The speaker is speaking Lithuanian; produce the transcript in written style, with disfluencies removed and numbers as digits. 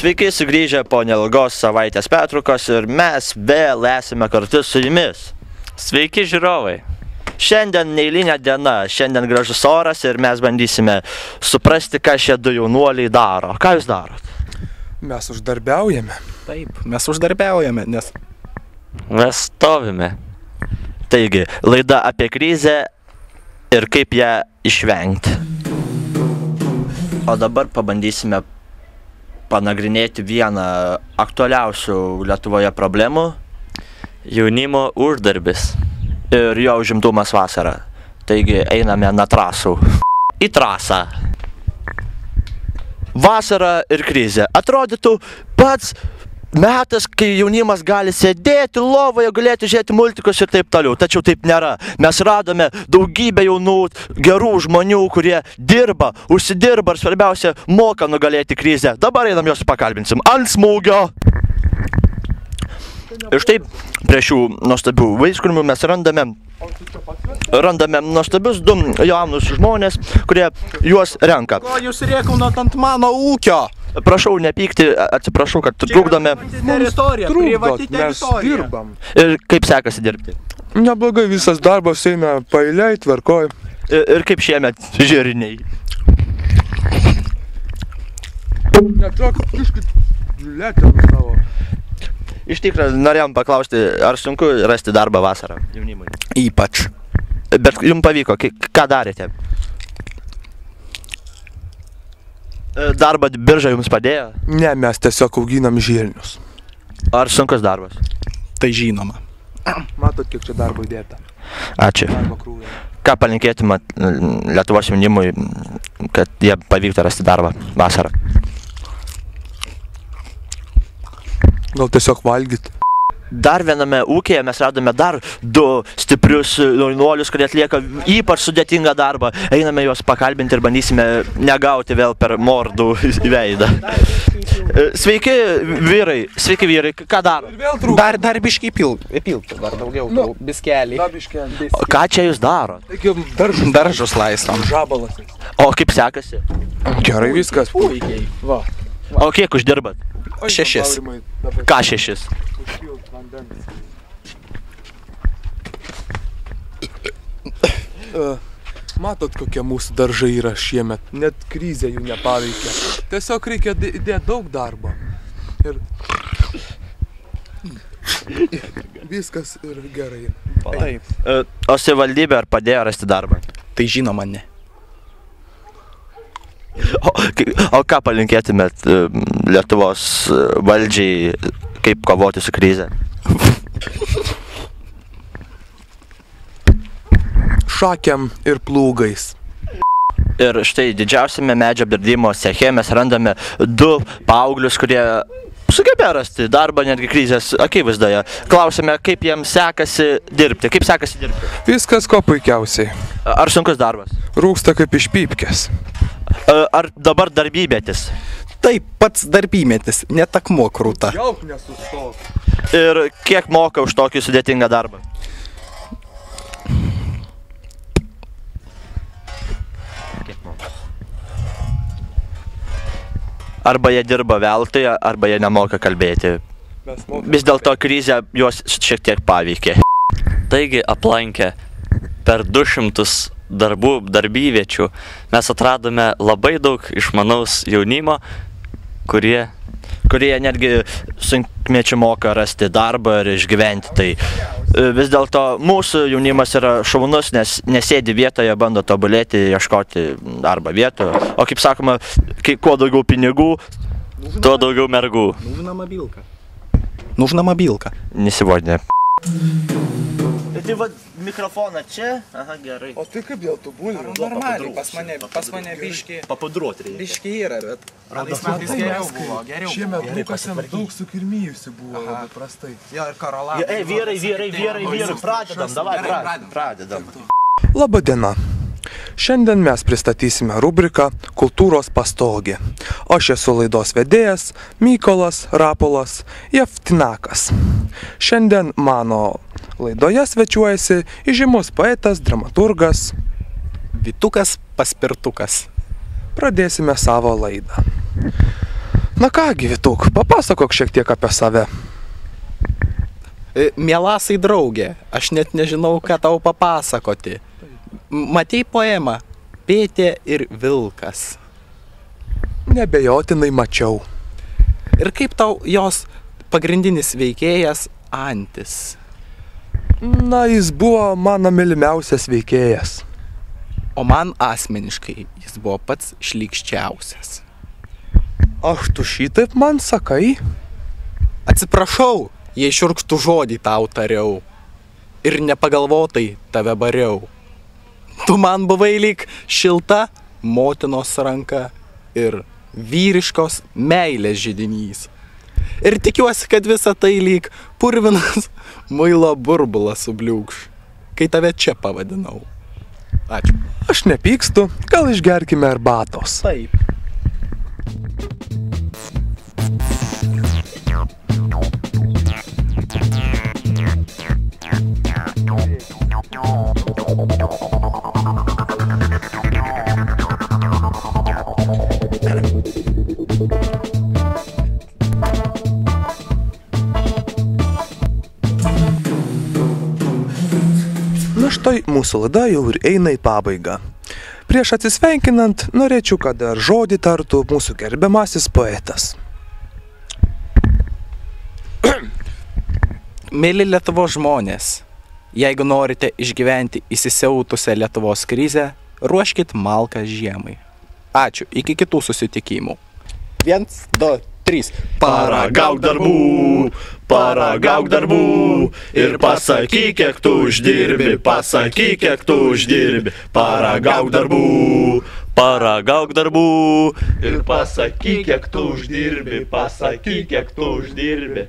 Sveiki sugrįžę po neilgos savaitės pertraukos ir mes vėl esame kartu su jumis. Sveiki žiūrovai. Šiandien neeilinė diena, šiandien gražus oras ir mes bandysime suprasti, ką šie du jaunuoliai daro. Ką jūs darot? Mes uždarbiaujame. Taip, mes uždarbiaujame, nes Mes stovime. Taigi, laida apie krizę ir kaip ją išvengti. O dabar pabandysime panagrinėti vieną aktualiausių Lietuvoje problemų. Jaunimo uždarbis. Ir jo užimtumas vasarą. Taigi einame na trasų. Į trasą. Vasara ir krizė. Atrodytų pats metas, kai jaunimas gali sėdėti lovoje, galėti žiūrėti multikus ir taip toliau. Tačiau taip nėra. Mes radome daugybę jaunų gerų žmonių, kurie dirba, užsidirba ir svarbiausia, moka nugalėti krizę. Dabar einam juos pakalbinsim. Ant smūgio. Ir štai prie šių nuostabių vaiskrūmių mes randame nuostabius du jaunus žmonės, kurie juos renka. ko jūs rėkaunat ant mano ūkio? Prašau nepykti, atsiprašau, kad trukdome. Trukdot, mes dirbam. Ir kaip sekasi dirbti? Neblogai, visas darbas eina paeiliai, tvarkoj. Ir kaip šiemet žiriniai? Netrok, iškit lėtėm savo. Iš tikrųjų, norėjom paklausti, ar sunku rasti darbą vasarą jaunimui? Ypač. Bet jums pavyko, ką darėte? Darbą birža jums padėjo? Ne, mes tiesiog auginam žirnius. Ar sunkus darbas? Tai žinoma. Matot, kiek čia darbo įdėta. Ačiū. Darbo krūvė. Ką palinkėtumėt Lietuvos jaunimui, kad jie pavyktų rasti darbą vasarą? Gal tiesiog valgyt. Dar viename ūkyje mes radome dar du stiprius jaunuolius, kurie atlieka ypač sudėtingą darbą. Einame juos pakalbinti ir bandysime negauti vėl per mordų į veidą. Sveiki vyrai, ką daro? Dar biškai piltų, dar daugiau biskelį. O ką čia jūs daro? Daržus laistom. Žabalas. O kaip sekasi? Gerai viskas. Puikiai. Va. O kiek uždirbat? 6. Ką 6? Matot, kokie mūsų daržai yra šiemet. Net krizė jų nepaveikia. Tiesiog reikia įdėti daug darbo. Ir viskas ir gerai. Taip. O savivaldybė ar padėjo rasti darbą? Tai žinoma ne. O ką palinkėtumėt Lietuvos valdžiai, kaip kovoti su krize? Šakiam ir plūgais. Ir štai didžiausiame medžio apdirbimo ceche mes randame du paauglius, kurie sugebėjo rasti darbą netgi krizės akivaizdoje. Klausime, kaip jiems sekasi dirbti. Kaip sekasi dirbti? Viskas ko puikiausiai. Ar sunkus darbas? Rūksta kaip iš pypkės. Ar dabar darbybėtis? Taip, pats darbymetis, net akmuo krūta. Jauk nesustok. Ir kiek moka už tokį sudėtingą darbą? Arba jie dirba veltui, arba jie nemoka kalbėti. Vis dėlto krizė juos šiek tiek paveikė. Taigi aplankę per 200 darbywiečių mes atradome labai daug išmanaus jaunimo, kurie netgi sunkmečiu moka rasti darbą ir išgyventi. Tai vis dėlto mūsų jaunimas yra šaunus, nes nesėdi vietoje, bando tobulėti, ieškoti darbo vietų. O kaip sakoma, kuo daugiau pinigų, tuo daugiau mergų. Нужна мобилка. Не сегодня. Tai va, mikrofoną čia. Aha, gerai. O tai kaip dėl tų bulvių? Normaliai, pas mane biški Papudruot reikia. biški yra, bet pradais metais geriau buvo, geriau. Šiemet Lukasėm daug sukirmijusi buvo labai prastai. Jo, ir karolą. Ei, vyrai, pradedam, davai, pradedam. Labadiena. Šiandien mes pristatysime rubriką Kultūros pastogė. Aš esu laidos vedėjas Mykolas Rapolas Jeftinakas. Šiandien mano laidoje svečiuojasi įžymus poetas, dramaturgas. Vytukas paspirtukas. Pradėsime savo laidą. Na kągi, Vytuk, papasakok šiek tiek apie save. Mielasai draugė, aš net nežinau, ką tau papasakoti. Matei poemą Pėtė ir vilkas. Nebejotinai mačiau. Ir kaip tau jos pagrindinis veikėjas Antis? Na, jis buvo mano mylimiausias veikėjas. O man asmeniškai jis buvo pats šlykščiausias. Aš tu šitaip man sakai? Atsiprašau, jei šiurkštų žodį tau tariau ir nepagalvotai tave bariau. Tu man buvai lyg šilta motinos ranka ir vyriškos meilės židinys. Ir tikiuosi, kad visa tai lyg purvinas muilo burbulas subliūkš, kai tave čia pavadinau. Ačiū. Aš nepykstu, gal išgerkime arbatos. Taip. Na štai, mūsų laida jau ir eina į pabaigą. Prieš atsisveikinant, norėčiau, kad dar žodį tartų mūsų gerbiamasis poetas. Mėly Lietuvos žmonės, jeigu norite išgyventi įsisiautusią Lietuvos krizę, ruoškit malką žiemai. Ačiū, iki kitų susitikimų. 1, 2, 3. Paragauk darbų ir pasakyk, kiek tu uždirbi, Paragauk darbų ir pasakyk, kiek tu uždirbi,